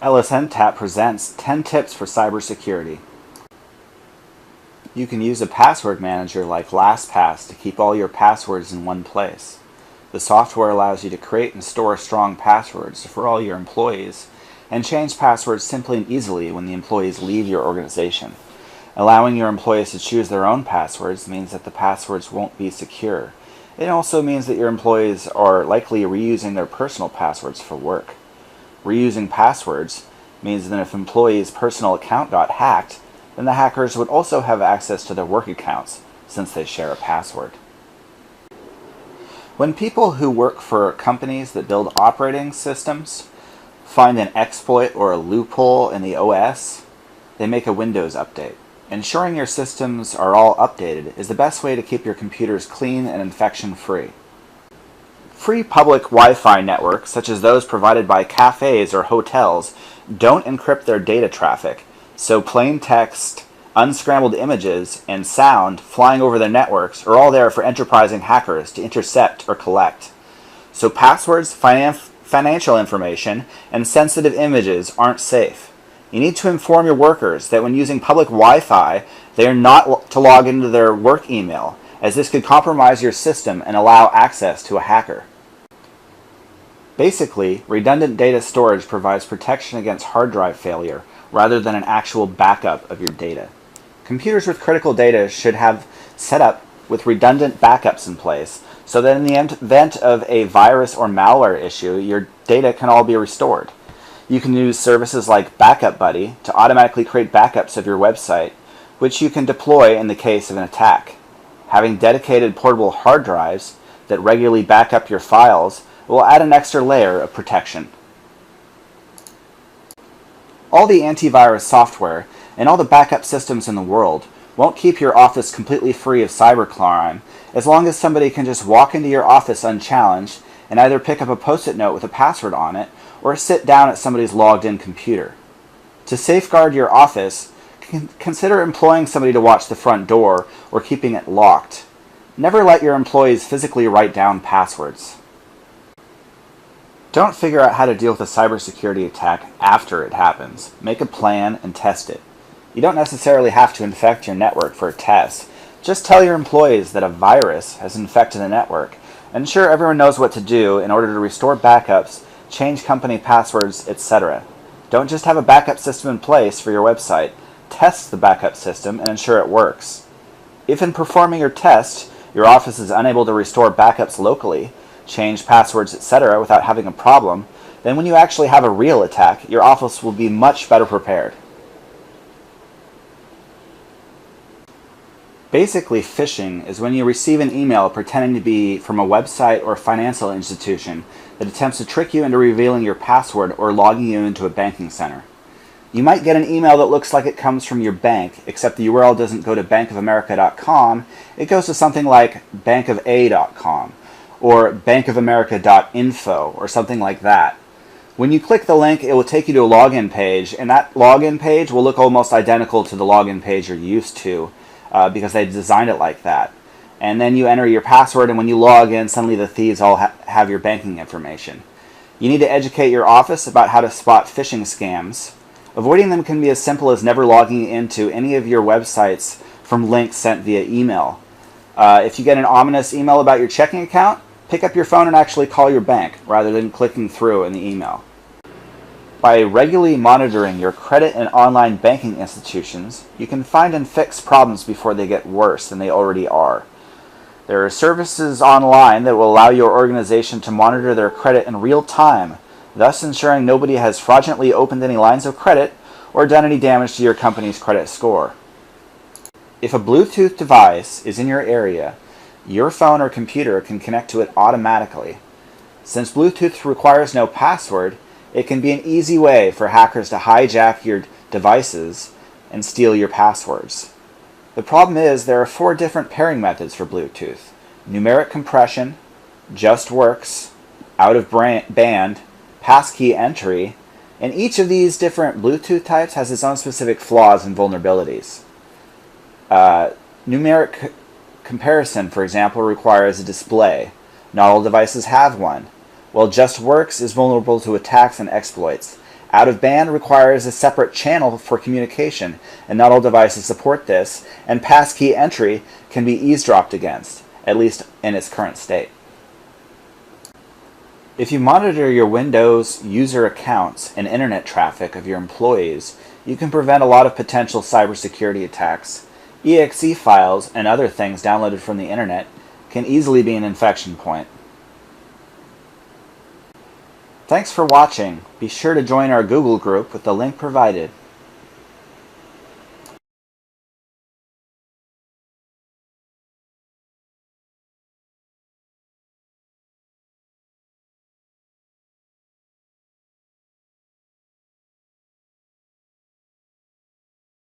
LSNTAP presents 10 tips for cybersecurity. You can use a password manager like LastPass to keep all your passwords in one place. The software allows you to create and store strong passwords for all your employees and change passwords simply and easily when the employees leave your organization. Allowing your employees to choose their own passwords means that the passwords won't be secure. It also means that your employees are likely reusing their personal passwords for work. Reusing passwords means that if an employee's personal account got hacked, then the hackers would also have access to their work accounts since they share a password. When people who work for companies that build operating systems find an exploit or a loophole in the OS, they make a Windows update. Ensuring your systems are all updated is the best way to keep your computers clean and infection-free. Free public Wi-Fi networks, such as those provided by cafes or hotels, don't encrypt their data traffic, so plain text, unscrambled images, and sound flying over their networks are all there for enterprising hackers to intercept or collect. So passwords, financial information, and sensitive images aren't safe. You need to inform your workers that when using public Wi-Fi, they are not to log into their work email, as this could compromise your system and allow access to a hacker. Basically, redundant data storage provides protection against hard drive failure rather than an actual backup of your data. Computers with critical data should have set up with redundant backups in place so that in the event of a virus or malware issue, your data can all be restored. You can use services like Backup Buddy to automatically create backups of your website, which you can deploy in the case of an attack. Having dedicated portable hard drives that regularly back up your files will add an extra layer of protection. All the antivirus software and all the backup systems in the world won't keep your office completely free of cybercrime as long as somebody can just walk into your office unchallenged and either pick up a post-it note with a password on it or sit down at somebody's logged-in computer. To safeguard your office, consider employing somebody to watch the front door or keeping it locked. Never let your employees physically write down passwords. Don't figure out how to deal with a cybersecurity attack after it happens. Make a plan and test it. You don't necessarily have to infect your network for a test. Just tell your employees that a virus has infected the network and ensure everyone knows what to do in order to restore backups, change company passwords, etc. Don't just have a backup system in place for your website. Test the backup system and ensure it works. If in performing your test, your office is unable to restore backups locally, change passwords, etc. without having a problem, then when you actually have a real attack, your office will be much better prepared. Basically, phishing is when you receive an email pretending to be from a website or financial institution that attempts to trick you into revealing your password or logging you into a banking center. You might get an email that looks like it comes from your bank, except the URL doesn't go to bankofamerica.com, it goes to something like bankofa.com or bankofamerica.info or something like that. When you click the link, it will take you to a login page, and that login page will look almost identical to the login page you're used to because they designed it like that. And then you enter your password, and when you log in, suddenly the thieves all have your banking information. You need to educate your office about how to spot phishing scams. Avoiding them can be as simple as never logging into any of your websites from links sent via email. If you get an ominous email about your checking account, pick up your phone and actually call your bank rather than clicking through in the email. By regularly monitoring your credit and online banking institutions, you can find and fix problems before they get worse than they already are. There are services online that will allow your organization to monitor their credit in real time, thus ensuring nobody has fraudulently opened any lines of credit or done any damage to your company's credit score. If a Bluetooth device is in your area, your phone or computer can connect to it automatically. Since Bluetooth requires no password, it can be an easy way for hackers to hijack your devices and steal your passwords. The problem is there are 4 different pairing methods for Bluetooth: numeric compression, just works, out of band, passkey entry, and each of these different Bluetooth types has its own specific flaws and vulnerabilities. Numeric comparison, for example, requires a display. Not all devices have one. While just works is vulnerable to attacks and exploits, Out of band requires a separate channel for communication, and not all devices support this, and passkey entry can be eavesdropped against, at least in its current state. If you monitor your Windows user accounts and internet traffic of your employees, you can prevent a lot of potential cybersecurity attacks. EXE files and other things downloaded from the internet can easily be an infection point. Thanks for watching. Be sure to join our Google group with the link provided.